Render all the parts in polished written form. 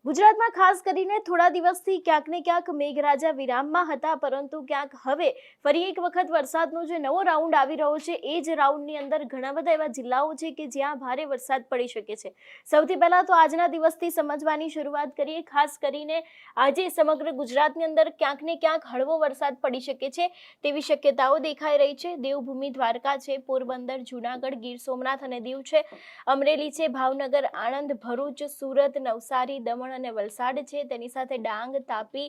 ગુજરાતમાં ખાસ કરીને થોડા દિવસથી ક્યાંક ને ક્યાંક મેઘરાજા વિરામમાં હતા, પરંતુ ક્યાંક હવે ફરી એક વખત વરસાદનો જે નવો રાઉન્ડ આવી રહ્યો છે, એ જ રાઉન્ડની અંદર ઘણા બધા એવા જિલ્લાઓ છે કે જ્યાં ભારે વરસાદ પડી શકે છે. સૌથી પહેલા તો આજના દિવસથી સમજવાની શરૂઆત કરીએ. ખાસ કરીને આજે સમગ્ર ગુજરાતની અંદર ક્યાંક ને ક્યાંક હળવો વરસાદ પડી શકે છે તેવી શક્યતાઓ દેખાઈ રહી છે. દેવભૂમિ દ્વારકા છે, પોરબંદર, જૂનાગઢ, ગીર સોમનાથ અને દીવ છે, અમરેલી છે, ભાવનગર, આણંદ, ભરૂચ, સુરત, નવસારી, દમણ અને વલસાડ છે, તેની સાથે ડાંગ, તાપી,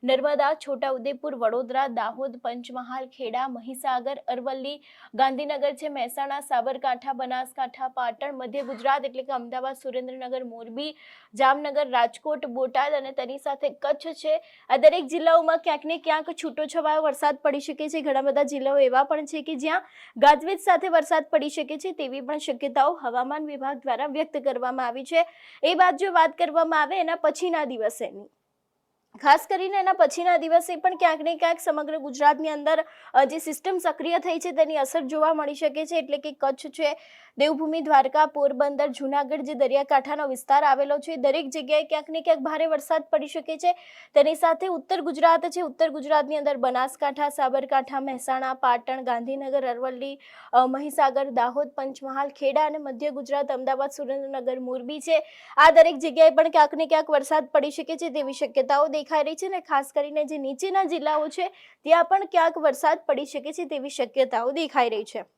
નર્મદા, છોટાઉદેપુર, વડોદરા, દાહોદ, પંચમહાલ, ખેડા, મહીસાગર, અરવલ્લી, ગાંધીનગર છે, મહેસાણા, સાબરકાંઠા, બનાસકાંઠા, પાટણ, મધ્ય ગુજરાત એટલે કે અમદાવાદ, સુરેન્દ્રનગર, મોરબી, જામનગર, રાજકોટ, બોટાદ અને તેની સાથે કચ્છ છે. આ દરેક જિલ્લાઓમાં ક્યાંક ને ક્યાંક છૂટોછવાયો વરસાદ પડી શકે છે. ઘણા બધા જિલ્લાઓ એવા પણ છે કે જ્યાં ગાજવીજ સાથે વરસાદ પડી શકે છે તેવી પણ શક્યતાઓ હવામાન વિભાગ દ્વારા વ્યક્ત કરવામાં આવી છે. એ બાદ જો વાત કરવામાં આવે એના પછીના દિવસેની, ખાસ કરીને એના પછીના દિવસે પણ ક્યાંક ને ક્યાંક સમગ્ર ગુજરાતની અંદર જે સિસ્ટમ સક્રિય થઈ છે તેની અસર જોવા મળી શકે છે. એટલે કે કચ્છ છે, દેવભૂમિ દ્વારકા, પોરબંદર, જૂનાગઢ જે દરિયાકાંઠાનો વિસ્તાર આવેલો છે, દરેક જગ્યાએ ક્યાંક ને ક્યાંક ભારે વરસાદ પડી શકે છે. તેની સાથે ઉત્તર ગુજરાત છે, ઉત્તર ગુજરાતની અંદર બનાસકાંઠા, સાબરકાંઠા, મહેસાણા, પાટણ, ગાંધીનગર, અરવલ્લી, મહીસાગર, દાહોદ, પંચમહાલ, ખેડા અને મધ્ય ગુજરાત, અમદાવાદ, સુરેન્દ્રનગર, મોરબી છે, આ દરેક જગ્યાએ પણ ક્યાંક ને ક્યાંક વરસાદ પડી શકે છે તેવી શક્યતાઓ દેખાઈ રહી છે. અને ખાસ કરીને જે નીચેના જિલ્લાઓ છે ત્યાં પણ ક્યાંક વરસાદ પડી શકે છે તેવી શક્યતાઓ દેખાઈ રહી છે.